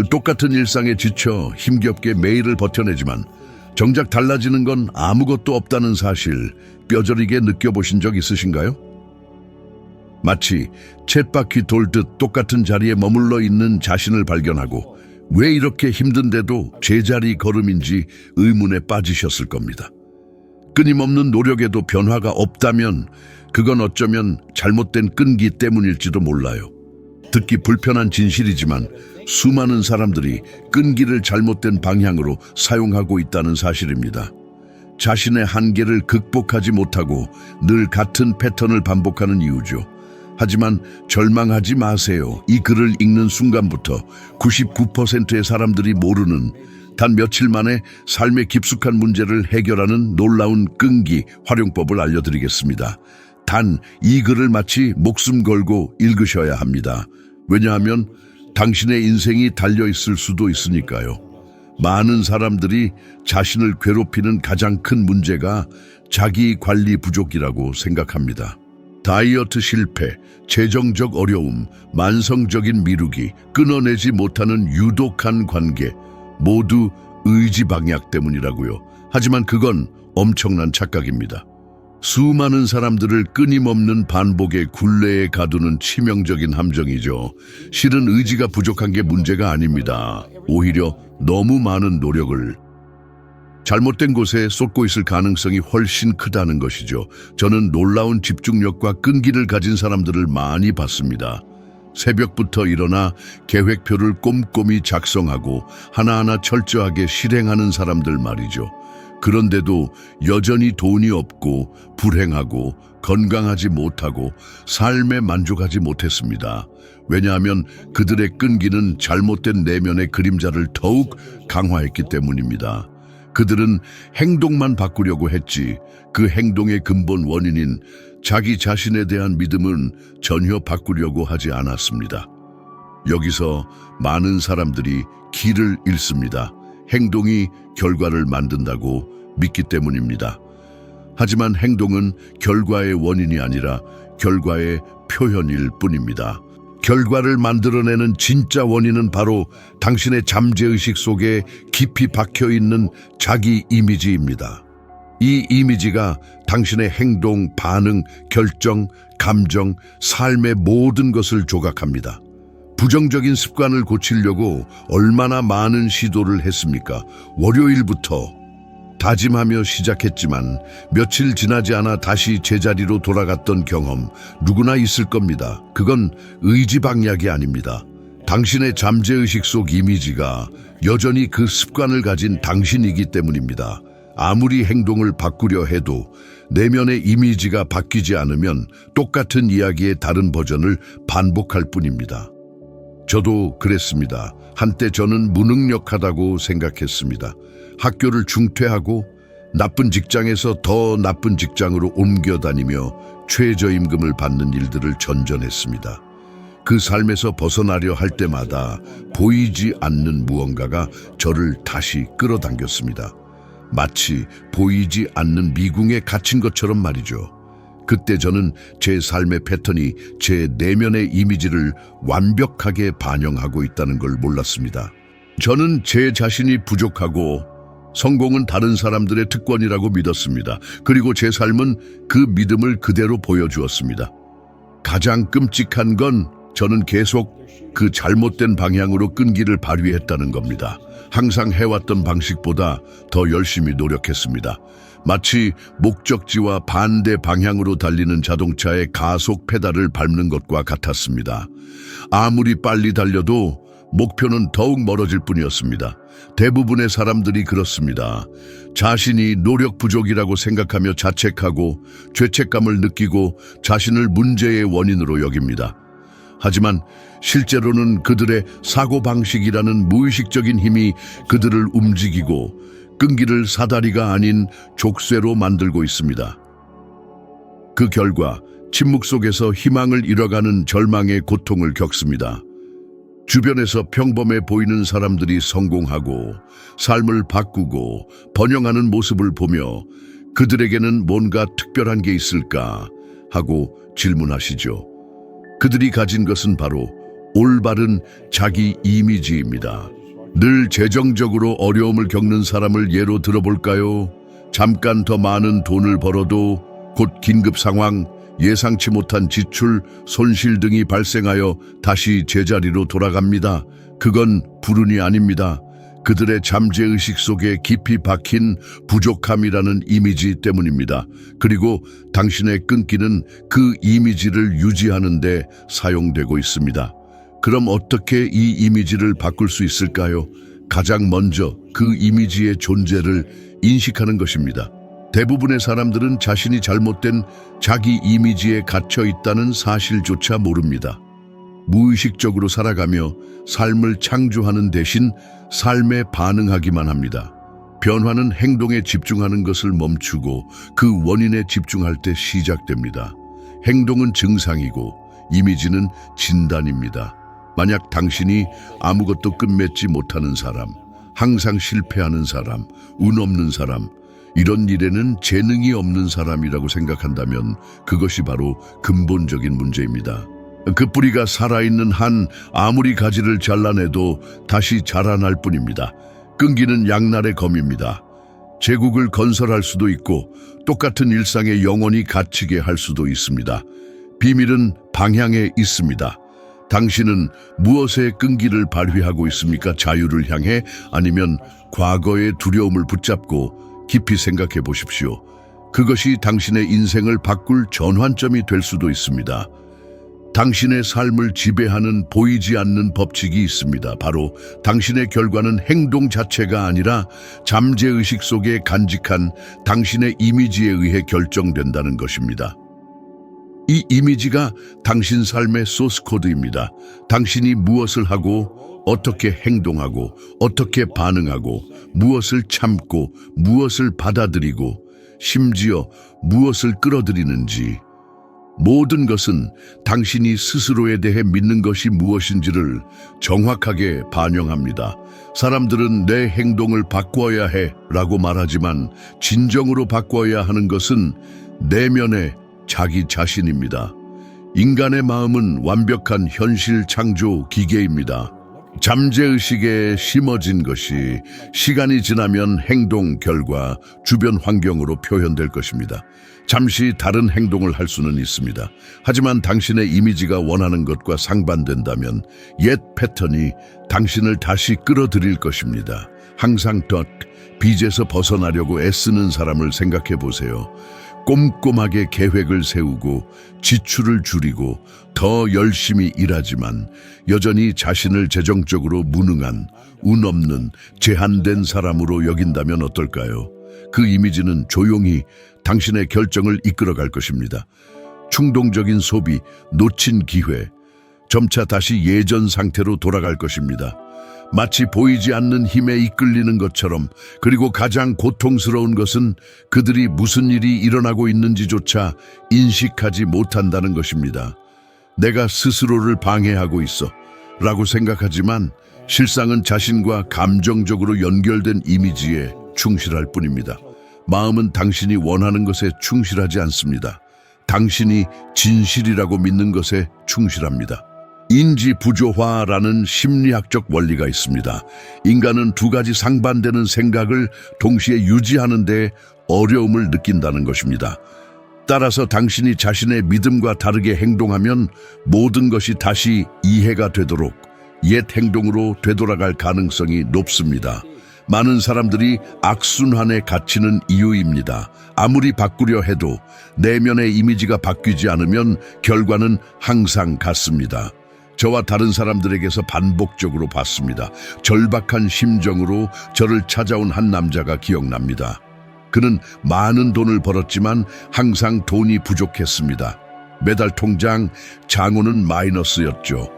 똑같은 일상에 지쳐 힘겹게 매일을 버텨내지만 정작 달라지는 건 아무것도 없다는 사실 뼈저리게 느껴보신 적 있으신가요? 마치 쳇바퀴 돌듯 똑같은 자리에 머물러 있는 자신을 발견하고 왜 이렇게 힘든데도 제자리 걸음인지 의문에 빠지셨을 겁니다. 끊임없는 노력에도 변화가 없다면 그건 어쩌면 잘못된 끈기 때문일지도 몰라요. 듣기 불편한 진실이지만 수많은 사람들이 끈기를 잘못된 방향으로 사용하고 있다는 사실입니다. 자신의 한계를 극복하지 못하고 늘 같은 패턴을 반복하는 이유죠. 하지만 절망하지 마세요. 이 글을 읽는 순간부터 99%의 사람들이 모르는 단 며칠 만에 삶의 깊숙한 문제를 해결하는 놀라운 끈기 활용법을 알려드리겠습니다. 단 이 글을 마치 목숨 걸고 읽으셔야 합니다. 왜냐하면 당신의 인생이 달려있을 수도 있으니까요. 많은 사람들이 자신을 괴롭히는 가장 큰 문제가 자기 관리 부족이라고 생각합니다. 다이어트 실패, 재정적 어려움, 만성적인 미루기, 끊어내지 못하는 유독한 관계, 모두 의지방약 때문이라고요. 하지만 그건 엄청난 착각입니다. 수많은 사람들을 끊임없는 반복의 굴레에 가두는 치명적인 함정이죠. 실은 의지가 부족한 게 문제가 아닙니다. 오히려 너무 많은 노력을 잘못된 곳에 쏟고 있을 가능성이 훨씬 크다는 것이죠. 저는 놀라운 집중력과 끈기를 가진 사람들을 많이 봤습니다. 새벽부터 일어나 계획표를 꼼꼼히 작성하고 하나하나 철저하게 실행하는 사람들 말이죠. 그런데도 여전히 돈이 없고 불행하고 건강하지 못하고 삶에 만족하지 못했습니다. 왜냐하면 그들의 끈기는 잘못된 내면의 그림자를 더욱 강화했기 때문입니다. 그들은 행동만 바꾸려고 했지 그 행동의 근본 원인인 자기 자신에 대한 믿음은 전혀 바꾸려고 하지 않았습니다. 여기서 많은 사람들이 길을 잃습니다. 행동이 결과를 만든다고 믿기 때문입니다. 하지만 행동은 결과의 원인이 아니라 결과의 표현일 뿐입니다. 결과를 만들어내는 진짜 원인은 바로 당신의 잠재의식 속에 깊이 박혀있는 자기 이미지입니다. 이 이미지가 당신의 행동, 반응, 결정, 감정, 삶의 모든 것을 조각합니다. 부정적인 습관을 고치려고 얼마나 많은 시도를 했습니까? 월요일부터 다짐하며 시작했지만 며칠 지나지 않아 다시 제자리로 돌아갔던 경험 누구나 있을 겁니다. 그건 의지방약이 아닙니다. 당신의 잠재의식 속 이미지가 여전히 그 습관을 가진 당신이기 때문입니다. 아무리 행동을 바꾸려 해도 내면의 이미지가 바뀌지 않으면 똑같은 이야기의 다른 버전을 반복할 뿐입니다. 저도 그랬습니다. 한때 저는 무능력하다고 생각했습니다. 학교를 중퇴하고 나쁜 직장에서 더 나쁜 직장으로 옮겨 다니며 최저임금을 받는 일들을 전전했습니다. 그 삶에서 벗어나려 할 때마다 보이지 않는 무언가가 저를 다시 끌어당겼습니다. 마치 보이지 않는 미궁에 갇힌 것처럼 말이죠. 그때 저는 제 삶의 패턴이 제 내면의 이미지를 완벽하게 반영하고 있다는 걸 몰랐습니다. 저는 제 자신이 부족하고 성공은 다른 사람들의 특권이라고 믿었습니다. 그리고 제 삶은 그 믿음을 그대로 보여주었습니다. 가장 끔찍한 건 저는 계속 그 잘못된 방향으로 끈기를 발휘했다는 겁니다. 항상 해왔던 방식보다 더 열심히 노력했습니다. 마치 목적지와 반대 방향으로 달리는 자동차의 가속 페달을 밟는 것과 같았습니다. 아무리 빨리 달려도 목표는 더욱 멀어질 뿐이었습니다. 대부분의 사람들이 그렇습니다. 자신이 노력 부족이라고 생각하며 자책하고 죄책감을 느끼고 자신을 문제의 원인으로 여깁니다. 하지만 실제로는 그들의 사고방식이라는 무의식적인 힘이 그들을 움직이고 끈기를 사다리가 아닌 족쇄로 만들고 있습니다. 그 결과 침묵 속에서 희망을 잃어가는 절망의 고통을 겪습니다. 주변에서 평범해 보이는 사람들이 성공하고 삶을 바꾸고 번영하는 모습을 보며 그들에게는 뭔가 특별한 게 있을까 하고 질문하시죠. 그들이 가진 것은 바로 올바른 자기 이미지입니다. 늘 재정적으로 어려움을 겪는 사람을 예로 들어볼까요? 잠깐 더 많은 돈을 벌어도 곧 긴급 상황, 예상치 못한 지출, 손실 등이 발생하여 다시 제자리로 돌아갑니다. 그건 불운이 아닙니다. 그들의 잠재의식 속에 깊이 박힌 부족함이라는 이미지 때문입니다. 그리고 당신의 끈기는 그 이미지를 유지하는 데 사용되고 있습니다. 그럼 어떻게 이 이미지를 바꿀 수 있을까요? 가장 먼저 그 이미지의 존재를 인식하는 것입니다. 대부분의 사람들은 자신이 잘못된 자기 이미지에 갇혀 있다는 사실조차 모릅니다. 무의식적으로 살아가며 삶을 창조하는 대신 삶에 반응하기만 합니다. 변화는 행동에 집중하는 것을 멈추고 그 원인에 집중할 때 시작됩니다. 행동은 증상이고 이미지는 진단입니다. 만약 당신이 아무것도 끝맺지 못하는 사람, 항상 실패하는 사람, 운 없는 사람, 이런 일에는 재능이 없는 사람이라고 생각한다면 그것이 바로 근본적인 문제입니다. 그 뿌리가 살아있는 한 아무리 가지를 잘라내도 다시 자라날 뿐입니다. 끈기는 양날의 검입니다. 제국을 건설할 수도 있고 똑같은 일상에 영원히 갇히게 할 수도 있습니다. 비밀은 방향에 있습니다. 당신은 무엇에 끈기를 발휘하고 있습니까? 자유를 향해 아니면 과거의 두려움을 붙잡고 깊이 생각해 보십시오. 그것이 당신의 인생을 바꿀 전환점이 될 수도 있습니다. 당신의 삶을 지배하는 보이지 않는 법칙이 있습니다. 바로 당신의 결과는 행동 자체가 아니라 잠재의식 속에 간직한 당신의 이미지에 의해 결정된다는 것입니다. 이 이미지가 당신 삶의 소스 코드입니다. 당신이 무엇을 하고 어떻게 행동하고 어떻게 반응하고 무엇을 참고 무엇을 받아들이고 심지어 무엇을 끌어들이는지 모든 것은 당신이 스스로에 대해 믿는 것이 무엇인지를 정확하게 반영합니다. 사람들은 내 행동을 바꿔야 해 라고 말하지만 진정으로 바꿔야 하는 것은 내면의 자기 자신입니다. 인간의 마음은 완벽한 현실 창조 기계입니다. 잠재의식에 심어진 것이 시간이 지나면 행동, 결과, 주변 환경으로 표현될 것입니다. 잠시 다른 행동을 할 수는 있습니다. 하지만 당신의 이미지가 원하는 것과 상반된다면 옛 패턴이 당신을 다시 끌어들일 것입니다. 항상 빚에서 벗어나려고 애쓰는 사람을 생각해 보세요. 꼼꼼하게 계획을 세우고 지출을 줄이고 더 열심히 일하지만 여전히 자신을 재정적으로 무능한, 운 없는, 제한된 사람으로 여긴다면 어떨까요? 그 이미지는 조용히 당신의 결정을 이끌어갈 것입니다. 충동적인 소비, 놓친 기회, 점차 다시 예전 상태로 돌아갈 것입니다. 마치 보이지 않는 힘에 이끌리는 것처럼. 그리고 가장 고통스러운 것은 그들이 무슨 일이 일어나고 있는지조차 인식하지 못한다는 것입니다. 내가 스스로를 방해하고 있어 라고 생각하지만 실상은 자신과 감정적으로 연결된 이미지에 충실할 뿐입니다. 마음은 당신이 원하는 것에 충실하지 않습니다. 당신이 진실이라고 믿는 것에 충실합니다. 인지부조화라는 심리학적 원리가 있습니다. 인간은 두 가지 상반되는 생각을 동시에 유지하는 데 어려움을 느낀다는 것입니다. 따라서 당신이 자신의 믿음과 다르게 행동하면 모든 것이 다시 이해가 되도록 옛 행동으로 되돌아갈 가능성이 높습니다. 많은 사람들이 악순환에 갇히는 이유입니다. 아무리 바꾸려 해도 내면의 이미지가 바뀌지 않으면 결과는 항상 같습니다. 저와 다른 사람들에게서 반복적으로 봤습니다. 절박한 심정으로 저를 찾아온 한 남자가 기억납니다. 그는 많은 돈을 벌었지만 항상 돈이 부족했습니다. 매달 통장 장부는 마이너스였죠.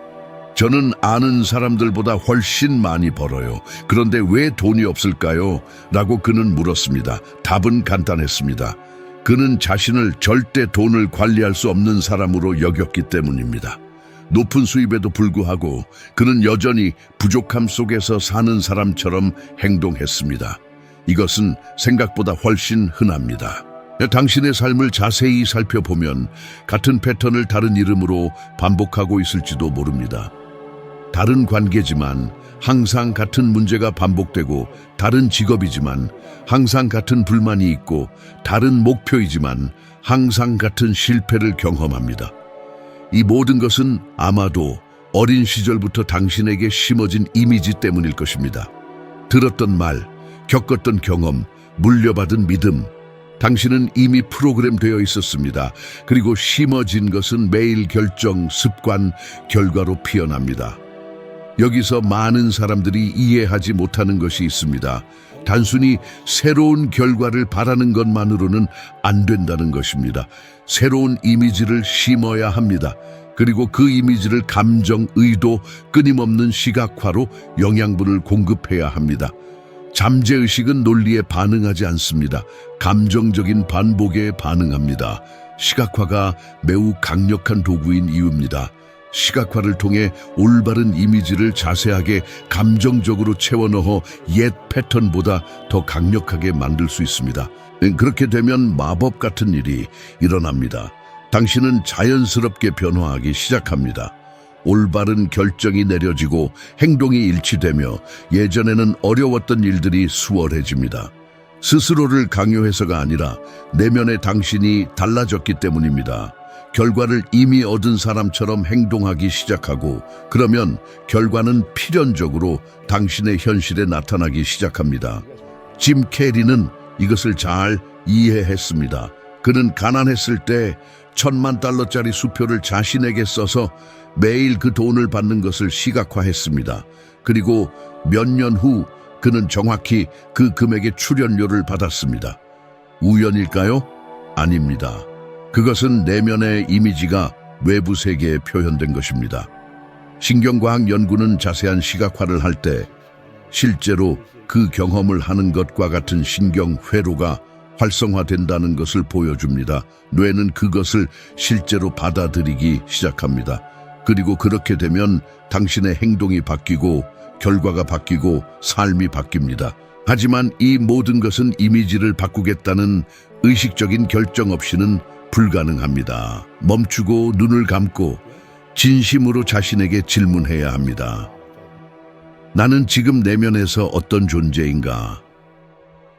저는 아는 사람들보다 훨씬 많이 벌어요. 그런데 왜 돈이 없을까요? 라고 그는 물었습니다. 답은 간단했습니다. 그는 자신을 절대 돈을 관리할 수 없는 사람으로 여겼기 때문입니다. 높은 수입에도 불구하고 그는 여전히 부족함 속에서 사는 사람처럼 행동했습니다. 이것은 생각보다 훨씬 흔합니다. 당신의 삶을 자세히 살펴보면 같은 패턴을 다른 이름으로 반복하고 있을지도 모릅니다. 다른 관계지만 항상 같은 문제가 반복되고 다른 직업이지만 항상 같은 불만이 있고 다른 목표이지만 항상 같은 실패를 경험합니다. 이 모든 것은 아마도 어린 시절부터 당신에게 심어진 이미지 때문일 것입니다. 들었던 말, 겪었던 경험, 물려받은 믿음, 당신은 이미 프로그램되어 있었습니다. 그리고 심어진 것은 매일 결정, 습관, 결과로 피어납니다. 여기서 많은 사람들이 이해하지 못하는 것이 있습니다. 단순히 새로운 결과를 바라는 것만으로는 안 된다는 것입니다. 새로운 이미지를 심어야 합니다. 그리고 그 이미지를 감정, 의도, 끊임없는 시각화로 영양분을 공급해야 합니다. 잠재의식은 논리에 반응하지 않습니다. 감정적인 반복에 반응합니다. 시각화가 매우 강력한 도구인 이유입니다. 시각화를 통해 올바른 이미지를 자세하게 감정적으로 채워넣어 옛 패턴보다 더 강력하게 만들 수 있습니다. 그렇게 되면 마법 같은 일이 일어납니다. 당신은 자연스럽게 변화하기 시작합니다. 올바른 결정이 내려지고 행동이 일치되며 예전에는 어려웠던 일들이 수월해집니다. 스스로를 강요해서가 아니라 내면의 당신이 달라졌기 때문입니다. 결과를 이미 얻은 사람처럼 행동하기 시작하고 그러면 결과는 필연적으로 당신의 현실에 나타나기 시작합니다. 짐 캐리는 이것을 잘 이해했습니다. 그는 가난했을 때 $10,000,000짜리 수표를 자신에게 써서 매일 그 돈을 받는 것을 시각화했습니다. 그리고 몇 년 후 그는 정확히 그 금액의 출연료를 받았습니다. 우연일까요? 아닙니다. 그것은 내면의 이미지가 외부 세계에 표현된 것입니다. 신경과학 연구는 자세한 시각화를 할 때 실제로 그 경험을 하는 것과 같은 신경 회로가 활성화된다는 것을 보여줍니다. 뇌는 그것을 실제로 받아들이기 시작합니다. 그리고 그렇게 되면 당신의 행동이 바뀌고 결과가 바뀌고 삶이 바뀝니다. 하지만 이 모든 것은 이미지를 바꾸겠다는 의식적인 결정 없이는 불가능합니다. 멈추고 눈을 감고 진심으로 자신에게 질문해야 합니다. 나는 지금 내면에서 어떤 존재인가?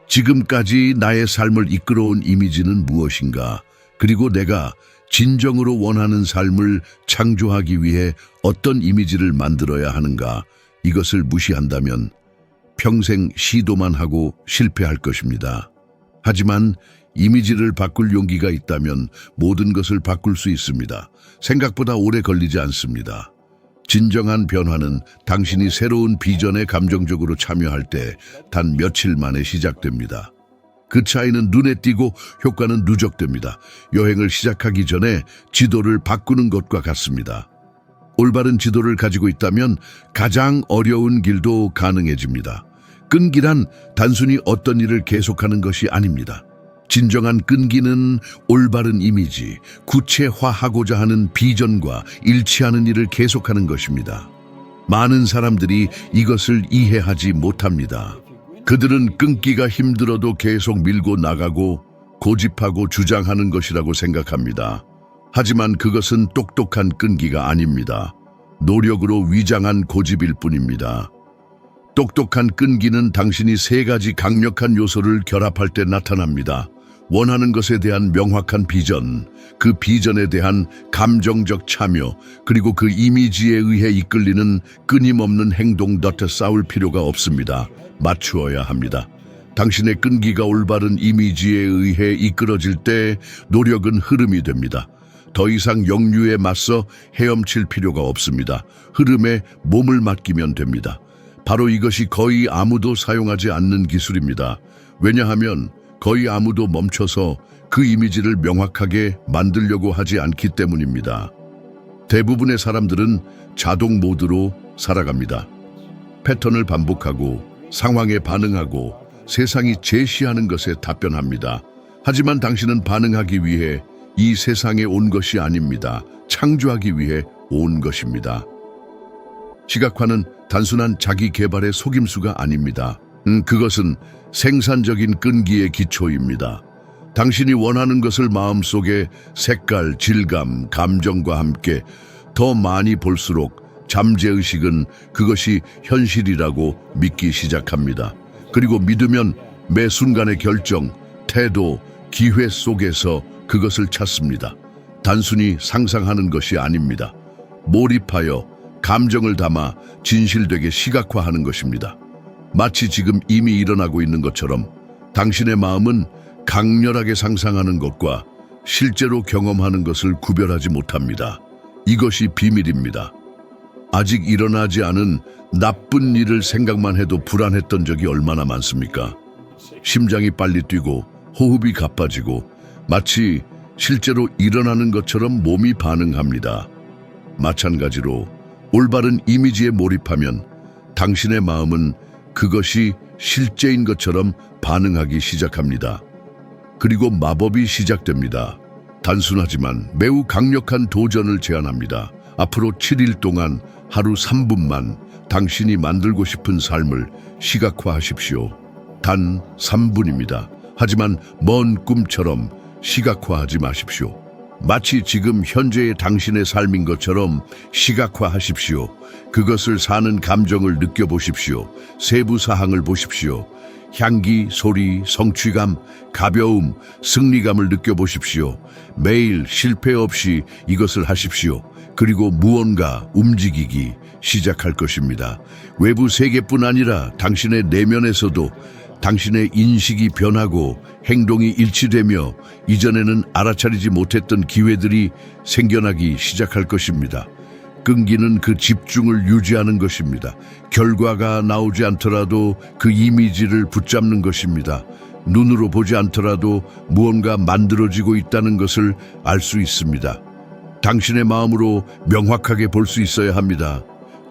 지금까지 나의 삶을 이끌어온 이미지는 무엇인가? 그리고 내가 진정으로 원하는 삶을 창조하기 위해 어떤 이미지를 만들어야 하는가? 이것을 무시한다면 평생 시도만 하고 실패할 것입니다. 하지만 이미지를 바꿀 용기가 있다면 모든 것을 바꿀 수 있습니다. 생각보다 오래 걸리지 않습니다. 진정한 변화는 당신이 새로운 비전에 감정적으로 참여할 때 단 며칠 만에 시작됩니다. 그 차이는 눈에 띄고 효과는 누적됩니다. 여행을 시작하기 전에 지도를 바꾸는 것과 같습니다. 올바른 지도를 가지고 있다면 가장 어려운 길도 가능해집니다. 끈기란 단순히 어떤 일을 계속하는 것이 아닙니다. 진정한 끈기는 올바른 이미지, 구체화하고자 하는 비전과 일치하는 일을 계속하는 것입니다. 많은 사람들이 이것을 이해하지 못합니다. 그들은 끊기가 힘들어도 계속 밀고 나가고 고집하고 주장하는 것이라고 생각합니다. 하지만 그것은 똑똑한 끈기가 아닙니다. 노력으로 위장한 고집일 뿐입니다. 똑똑한 끈기는 당신이 세 가지 강력한 요소를 결합할 때 나타납니다. 원하는 것에 대한 명확한 비전, 그 비전에 대한 감정적 참여, 그리고 그 이미지에 의해 이끌리는 끊임없는 행동. 싸울 필요가 없습니다. 맞추어야 합니다. 당신의 끈기가 올바른 이미지에 의해 이끌어질 때 노력은 흐름이 됩니다. 더 이상 역류에 맞서 헤엄칠 필요가 없습니다. 흐름에 몸을 맡기면 됩니다. 바로 이것이 거의 아무도 사용하지 않는 기술입니다. 왜냐하면 거의 아무도 멈춰서 그 이미지를 명확하게 만들려고 하지 않기 때문입니다. 대부분의 사람들은 자동 모드로 살아갑니다. 패턴을 반복하고 상황에 반응하고 세상이 제시하는 것에 답변합니다. 하지만 당신은 반응하기 위해 이 세상에 온 것이 아닙니다. 창조하기 위해 온 것입니다. 시각화는 단순한 자기 개발의 속임수가 아닙니다. 그것은 생산적인 끈기의 기초입니다. 당신이 원하는 것을 마음속에 색깔, 질감, 감정과 함께 더 많이 볼수록 잠재의식은 그것이 현실이라고 믿기 시작합니다. 그리고 믿으면 매 순간의 결정, 태도, 기회 속에서 그것을 찾습니다. 단순히 상상하는 것이 아닙니다. 몰입하여 감정을 담아 진실되게 시각화하는 것입니다. 마치 지금 이미 일어나고 있는 것처럼 당신의 마음은 강렬하게 상상하는 것과 실제로 경험하는 것을 구별하지 못합니다. 이것이 비밀입니다. 아직 일어나지 않은 나쁜 일을 생각만 해도 불안했던 적이 얼마나 많습니까? 심장이 빨리 뛰고 호흡이 가빠지고 마치 실제로 일어나는 것처럼 몸이 반응합니다. 마찬가지로 올바른 이미지에 몰입하면 당신의 마음은 그것이 실제인 것처럼 반응하기 시작합니다. 그리고 마법이 시작됩니다. 단순하지만 매우 강력한 도전을 제안합니다. 앞으로 7일 동안 하루 3분만 당신이 만들고 싶은 삶을 시각화하십시오. 단 3분입니다. 하지만 먼 꿈처럼 시각화하지 마십시오. 마치 지금 현재의 당신의 삶인 것처럼 시각화하십시오. 그것을 사는 감정을 느껴보십시오. 세부 사항을 보십시오. 향기, 소리, 성취감, 가벼움, 승리감을 느껴보십시오. 매일 실패 없이 이것을 하십시오. 그리고 무언가 움직이기 시작할 것입니다. 외부 세계뿐 아니라 당신의 내면에서도 당신의 인식이 변하고 행동이 일치되며 이전에는 알아차리지 못했던 기회들이 생겨나기 시작할 것입니다. 끈기는 그 집중을 유지하는 것입니다. 결과가 나오지 않더라도 그 이미지를 붙잡는 것입니다. 눈으로 보지 않더라도 무언가 만들어지고 있다는 것을 알 수 있습니다. 당신의 마음으로 명확하게 볼 수 있어야 합니다.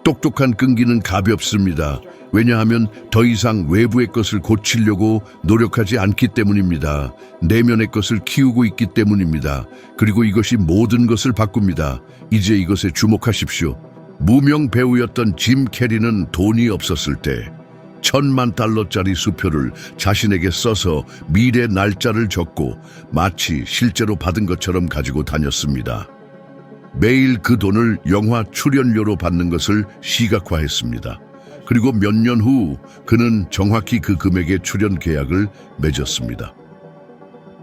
똑똑한 끈기는 가볍습니다. 왜냐하면 더 이상 외부의 것을 고치려고 노력하지 않기 때문입니다. 내면의 것을 키우고 있기 때문입니다. 그리고 이것이 모든 것을 바꿉니다. 이제 이것에 주목하십시오. 무명 배우였던 짐 캐리는 돈이 없었을 때 $10,000,000짜리 수표를 자신에게 써서 미래 날짜를 적고 마치 실제로 받은 것처럼 가지고 다녔습니다. 매일 그 돈을 영화 출연료로 받는 것을 시각화했습니다. 그리고 몇 년 후 그는 정확히 그 금액의 출연 계약을 맺었습니다.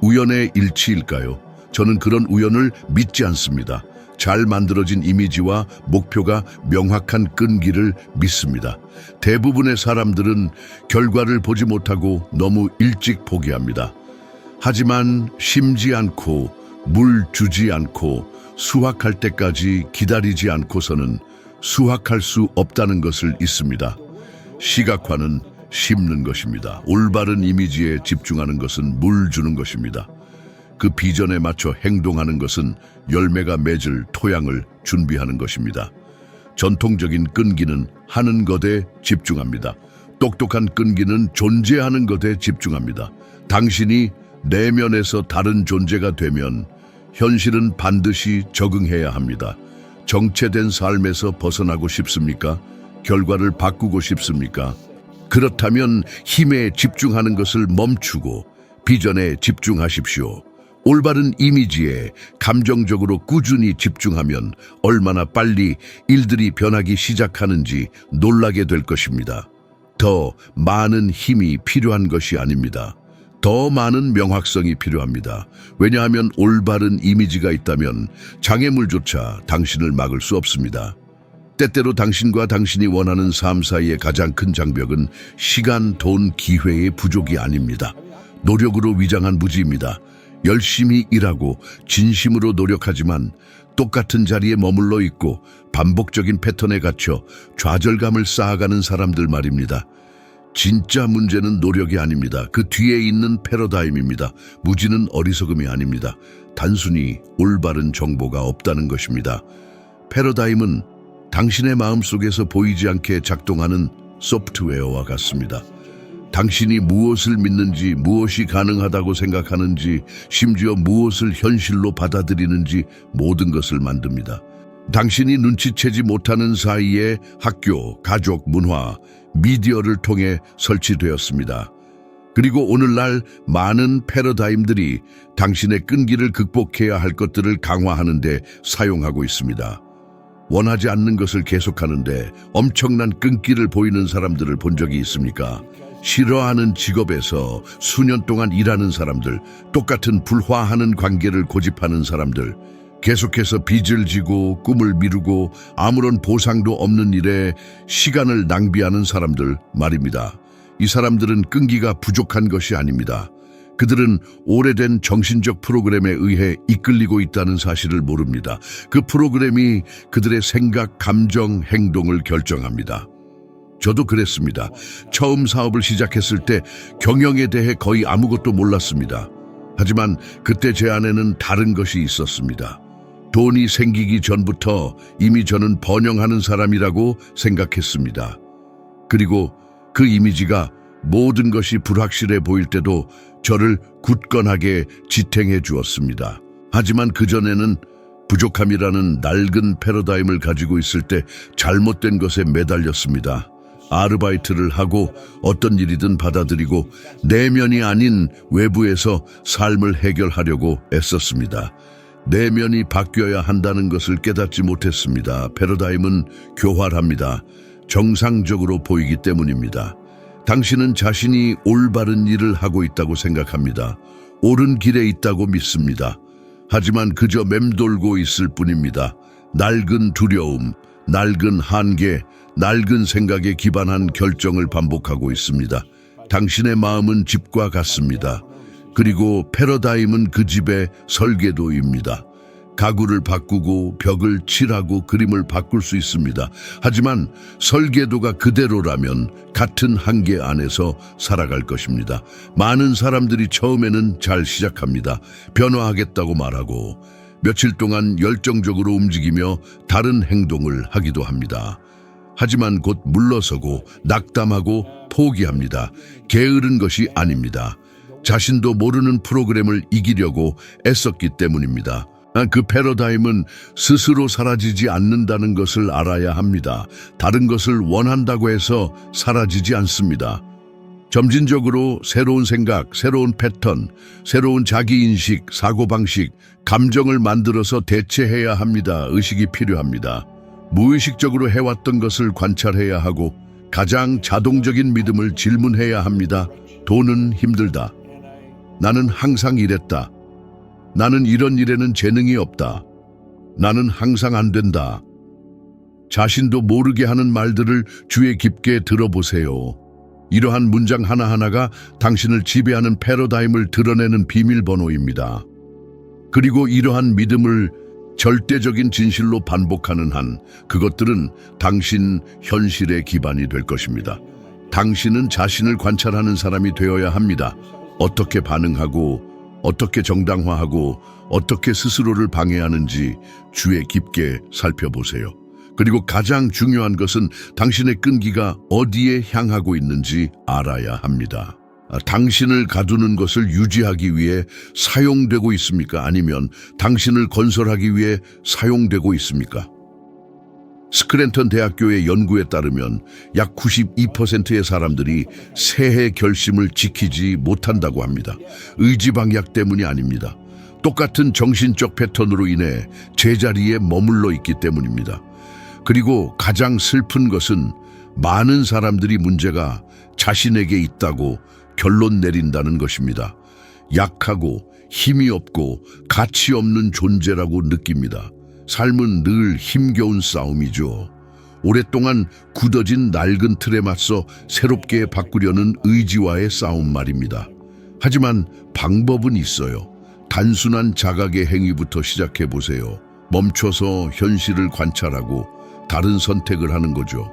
우연의 일치일까요? 저는 그런 우연을 믿지 않습니다. 잘 만들어진 이미지와 목표가 명확한 끈기를 믿습니다. 대부분의 사람들은 결과를 보지 못하고 너무 일찍 포기합니다. 하지만 심지 않고 물 주지 않고 수확할 때까지 기다리지 않고서는 수확할 수 없다는 것을 잊습니다. 시각화는 심는 것입니다. 올바른 이미지에 집중하는 것은 물 주는 것입니다. 그 비전에 맞춰 행동하는 것은 열매가 맺을 토양을 준비하는 것입니다. 전통적인 끈기는 하는 것에 집중합니다. 똑똑한 끈기는 존재하는 것에 집중합니다. 당신이 내면에서 다른 존재가 되면 현실은 반드시 적응해야 합니다. 정체된 삶에서 벗어나고 싶습니까? 결과를 바꾸고 싶습니까? 그렇다면 힘에 집중하는 것을 멈추고 비전에 집중하십시오. 올바른 이미지에 감정적으로 꾸준히 집중하면 얼마나 빨리 일들이 변하기 시작하는지 놀라게 될 것입니다. 더 많은 힘이 필요한 것이 아닙니다. 더 많은 명확성이 필요합니다. 왜냐하면 올바른 이미지가 있다면 장애물조차 당신을 막을 수 없습니다. 때때로 당신과 당신이 원하는 삶 사이의 가장 큰 장벽은 시간, 돈, 기회의 부족이 아닙니다. 노력으로 위장한 무지입니다. 열심히 일하고 진심으로 노력하지만 똑같은 자리에 머물러 있고 반복적인 패턴에 갇혀 좌절감을 쌓아가는 사람들 말입니다. 진짜 문제는 노력이 아닙니다. 그 뒤에 있는 패러다임입니다. 무지는 어리석음이 아닙니다. 단순히 올바른 정보가 없다는 것입니다. 패러다임은 당신의 마음속에서 보이지 않게 작동하는 소프트웨어와 같습니다. 당신이 무엇을 믿는지, 무엇이 가능하다고 생각하는지, 심지어 무엇을 현실로 받아들이는지 모든 것을 만듭니다. 당신이 눈치채지 못하는 사이에 학교, 가족, 문화, 미디어를 통해 설치되었습니다. 그리고 오늘날 많은 패러다임들이 당신의 끈기를 극복해야 할 것들을 강화하는 데 사용하고 있습니다. 원하지 않는 것을 계속하는데 엄청난 끈기를 보이는 사람들을 본 적이 있습니까? 싫어하는 직업에서 수년 동안 일하는 사람들, 똑같은 불화하는 관계를 고집하는 사람들, 계속해서 빚을 지고 꿈을 미루고 아무런 보상도 없는 일에 시간을 낭비하는 사람들 말입니다. 이 사람들은 끈기가 부족한 것이 아닙니다. 그들은 오래된 정신적 프로그램에 의해 이끌리고 있다는 사실을 모릅니다. 그 프로그램이 그들의 생각, 감정, 행동을 결정합니다. 저도 그랬습니다. 처음 사업을 시작했을 때 경영에 대해 거의 아무것도 몰랐습니다. 하지만 그때 제 안에는 다른 것이 있었습니다. 돈이 생기기 전부터 이미 저는 번영하는 사람이라고 생각했습니다. 그리고 그 이미지가 모든 것이 불확실해 보일 때도 저를 굳건하게 지탱해 주었습니다. 하지만 그전에는 부족함이라는 낡은 패러다임을 가지고 있을 때 잘못된 것에 매달렸습니다. 아르바이트를 하고 어떤 일이든 받아들이고 내면이 아닌 외부에서 삶을 해결하려고 애썼습니다. 내면이 바뀌어야 한다는 것을 깨닫지 못했습니다. 패러다임은 교활합니다. 정상적으로 보이기 때문입니다. 당신은 자신이 올바른 일을 하고 있다고 생각합니다. 옳은 길에 있다고 믿습니다. 하지만 그저 맴돌고 있을 뿐입니다. 낡은 두려움, 낡은 한계, 낡은 생각에 기반한 결정을 반복하고 있습니다. 당신의 마음은 집과 같습니다. 그리고 패러다임은 그 집의 설계도입니다. 가구를 바꾸고 벽을 칠하고 그림을 바꿀 수 있습니다. 하지만 설계도가 그대로라면 같은 한계 안에서 살아갈 것입니다. 많은 사람들이 처음에는 잘 시작합니다. 변화하겠다고 말하고 며칠 동안 열정적으로 움직이며 다른 행동을 하기도 합니다. 하지만 곧 물러서고 낙담하고 포기합니다. 게으른 것이 아닙니다. 자신도 모르는 프로그램을 이기려고 애썼기 때문입니다. 그 패러다임은 스스로 사라지지 않는다는 것을 알아야 합니다. 다른 것을 원한다고 해서 사라지지 않습니다. 점진적으로 새로운 생각, 새로운 패턴, 새로운 자기인식, 사고방식, 감정을 만들어서 대체해야 합니다. 의식이 필요합니다. 무의식적으로 해왔던 것을 관찰해야 하고 가장 자동적인 믿음을 질문해야 합니다. 돈은 힘들다. 나는 항상 이랬다. 나는 이런 일에는 재능이 없다. 나는 항상 안 된다. 자신도 모르게 하는 말들을 주의 깊게 들어보세요. 이러한 문장 하나하나가 당신을 지배하는 패러다임을 드러내는 비밀번호입니다. 그리고 이러한 믿음을 절대적인 진실로 반복하는 한 그것들은 당신 현실의 기반이 될 것입니다. 당신은 자신을 관찰하는 사람이 되어야 합니다. 어떻게 반응하고 어떻게 정당화하고 어떻게 스스로를 방해하는지 주의 깊게 살펴보세요. 그리고 가장 중요한 것은 당신의 끈기가 어디에 향하고 있는지 알아야 합니다. 당신을 가두는 것을 유지하기 위해 사용되고 있습니까? 아니면 당신을 건설하기 위해 사용되고 있습니까? 스크랜턴 대학교의 연구에 따르면 약 92%의 사람들이 새해 결심을 지키지 못한다고 합니다. 의지방약 때문이 아닙니다. 똑같은 정신적 패턴으로 인해 제자리에 머물러 있기 때문입니다. 그리고 가장 슬픈 것은 많은 사람들이 문제가 자신에게 있다고 결론 내린다는 것입니다. 약하고 힘이 없고 가치 없는 존재라고 느낍니다. 삶은 늘 힘겨운 싸움이죠. 오랫동안 굳어진 낡은 틀에 맞서 새롭게 바꾸려는 의지와의 싸움 말입니다. 하지만 방법은 있어요. 단순한 자각의 행위부터 시작해 보세요. 멈춰서 현실을 관찰하고 다른 선택을 하는 거죠.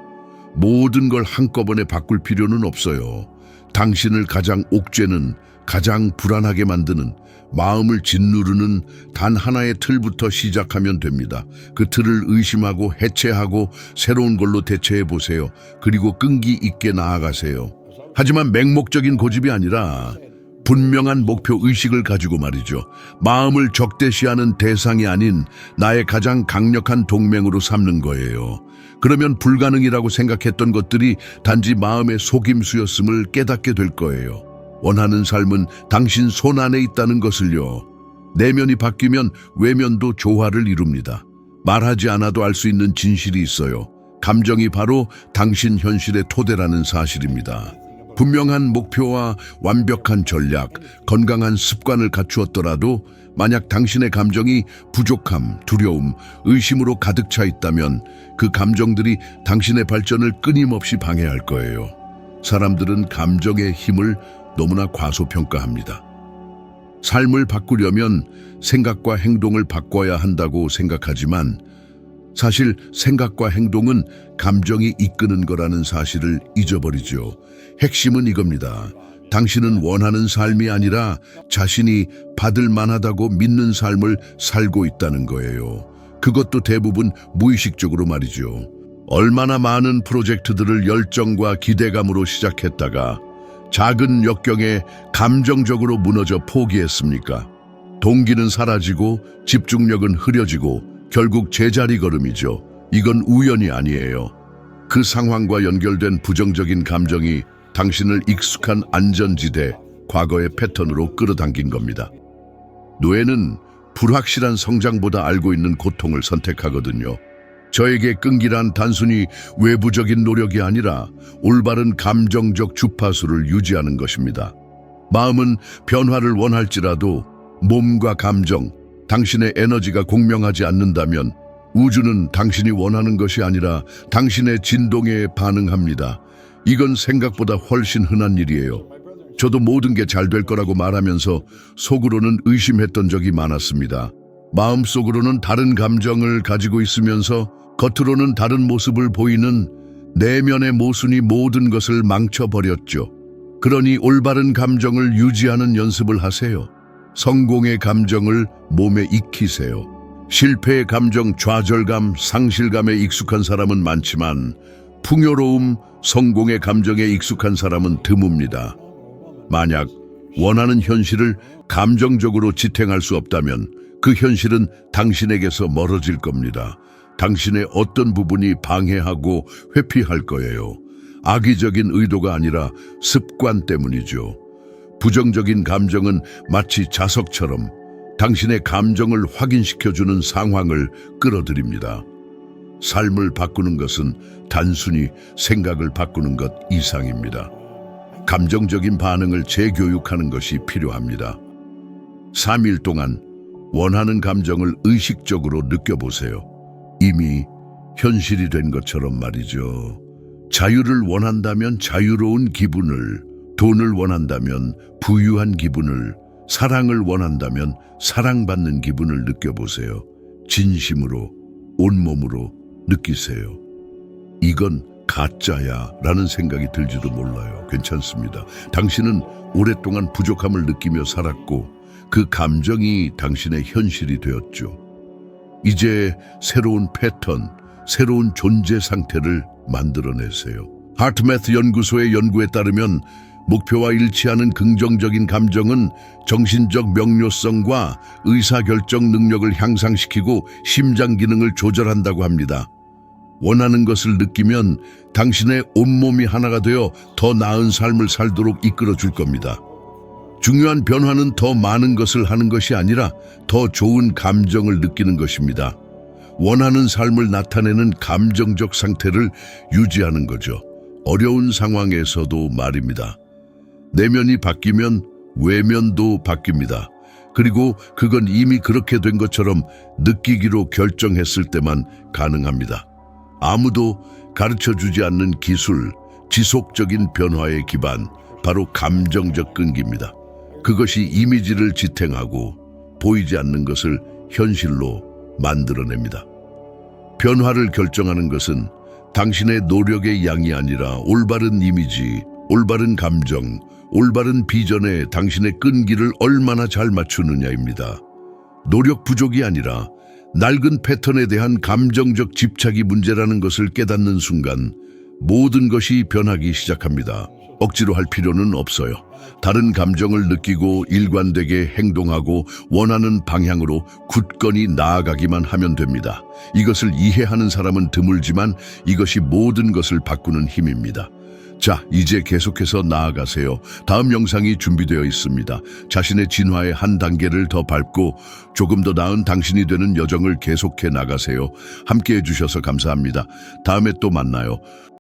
모든 걸 한꺼번에 바꿀 필요는 없어요. 당신을 가장 옥죄는, 가장 불안하게 만드는, 마음을 짓누르는 단 하나의 틀부터 시작하면 됩니다. 그 틀을 의심하고 해체하고 새로운 걸로 대체해 보세요. 그리고 끈기 있게 나아가세요. 하지만 맹목적인 고집이 아니라 분명한 목표 의식을 가지고 말이죠. 마음을 적대시하는 대상이 아닌 나의 가장 강력한 동맹으로 삼는 거예요. 그러면 불가능이라고 생각했던 것들이 단지 마음의 속임수였음을 깨닫게 될 거예요. 원하는 삶은 당신 손 안에 있다는 것을요. 내면이 바뀌면 외면도 조화를 이룹니다. 말하지 않아도 알 수 있는 진실이 있어요. 감정이 바로 당신 현실의 토대라는 사실입니다. 분명한 목표와 완벽한 전략, 건강한 습관을 갖추었더라도 만약 당신의 감정이 부족함, 두려움, 의심으로 가득 차 있다면 그 감정들이 당신의 발전을 끊임없이 방해할 거예요. 사람들은 감정의 힘을 너무나 과소평가합니다. 삶을 바꾸려면 생각과 행동을 바꿔야 한다고 생각하지만 사실 생각과 행동은 감정이 이끄는 거라는 사실을 잊어버리죠. 핵심은 이겁니다. 당신은 원하는 삶이 아니라 자신이 받을 만하다고 믿는 삶을 살고 있다는 거예요. 그것도 대부분 무의식적으로 말이죠. 얼마나 많은 프로젝트들을 열정과 기대감으로 시작했다가 작은 역경에 감정적으로 무너져 포기했습니까? 동기는 사라지고 집중력은 흐려지고 결국 제자리 걸음이죠. 이건 우연이 아니에요. 그 상황과 연결된 부정적인 감정이 당신을 익숙한 안전지대, 과거의 패턴으로 끌어당긴 겁니다. 노예는 불확실한 성장보다 알고 있는 고통을 선택하거든요. 저에게 끈기란 단순히 외부적인 노력이 아니라 올바른 감정적 주파수를 유지하는 것입니다. 마음은 변화를 원할지라도 몸과 감정, 당신의 에너지가 공명하지 않는다면 우주는 당신이 원하는 것이 아니라 당신의 진동에 반응합니다. 이건 생각보다 훨씬 흔한 일이에요. 저도 모든 게 잘 될 거라고 말하면서 속으로는 의심했던 적이 많았습니다. 마음속으로는 다른 감정을 가지고 있으면서 겉으로는 다른 모습을 보이는 내면의 모순이 모든 것을 망쳐버렸죠. 그러니 올바른 감정을 유지하는 연습을 하세요. 성공의 감정을 몸에 익히세요. 실패의 감정, 좌절감, 상실감에 익숙한 사람은 많지만 풍요로움, 성공의 감정에 익숙한 사람은 드뭅니다. 만약 원하는 현실을 감정적으로 지탱할 수 없다면 그 현실은 당신에게서 멀어질 겁니다. 당신의 어떤 부분이 방해하고 회피할 거예요. 악의적인 의도가 아니라 습관 때문이죠. 부정적인 감정은 마치 자석처럼 당신의 감정을 확인시켜주는 상황을 끌어들입니다. 삶을 바꾸는 것은 단순히 생각을 바꾸는 것 이상입니다. 감정적인 반응을 재교육하는 것이 필요합니다. 3일 동안 원하는 감정을 의식적으로 느껴보세요. 이미 현실이 된 것처럼 말이죠. 자유를 원한다면 자유로운 기분을, 돈을 원한다면 부유한 기분을, 사랑을 원한다면 사랑받는 기분을 느껴보세요. 진심으로, 온몸으로 느끼세요. 이건 가짜야 라는 생각이 들지도 몰라요. 괜찮습니다. 당신은 오랫동안 부족함을 느끼며 살았고 그 감정이 당신의 현실이 되었죠. 이제 새로운 패턴, 새로운 존재 상태를 만들어내세요. 하트매트 연구소의 연구에 따르면 목표와 일치하는 긍정적인 감정은 정신적 명료성과 의사결정 능력을 향상시키고 심장 기능을 조절한다고 합니다. 원하는 것을 느끼면 당신의 온몸이 하나가 되어 더 나은 삶을 살도록 이끌어 줄 겁니다. 중요한 변화는 더 많은 것을 하는 것이 아니라 더 좋은 감정을 느끼는 것입니다. 원하는 삶을 나타내는 감정적 상태를 유지하는 거죠. 어려운 상황에서도 말입니다. 내면이 바뀌면 외면도 바뀝니다. 그리고 그건 이미 그렇게 된 것처럼 느끼기로 결정했을 때만 가능합니다. 아무도 가르쳐주지 않는 기술, 지속적인 변화의 기반, 바로 감정적 끈기입니다. 그것이 이미지를 지탱하고 보이지 않는 것을 현실로 만들어냅니다. 변화를 결정하는 것은 당신의 노력의 양이 아니라 올바른 이미지, 올바른 감정, 올바른 비전에 당신의 끈기를 얼마나 잘 맞추느냐입니다. 노력 부족이 아니라 낡은 패턴에 대한 감정적 집착이 문제라는 것을 깨닫는 순간 모든 것이 변하기 시작합니다. 억지로 할 필요는 없어요. 다른 감정을 느끼고 일관되게 행동하고 원하는 방향으로 굳건히 나아가기만 하면 됩니다. 이것을 이해하는 사람은 드물지만 이것이 모든 것을 바꾸는 힘입니다. 자, 이제 계속해서 나아가세요. 다음 영상이 준비되어 있습니다. 자신의 진화의 한 단계를 더 밟고 조금 더 나은 당신이 되는 여정을 계속해 나가세요. 함께 해주셔서 감사합니다. 다음에 또 만나요.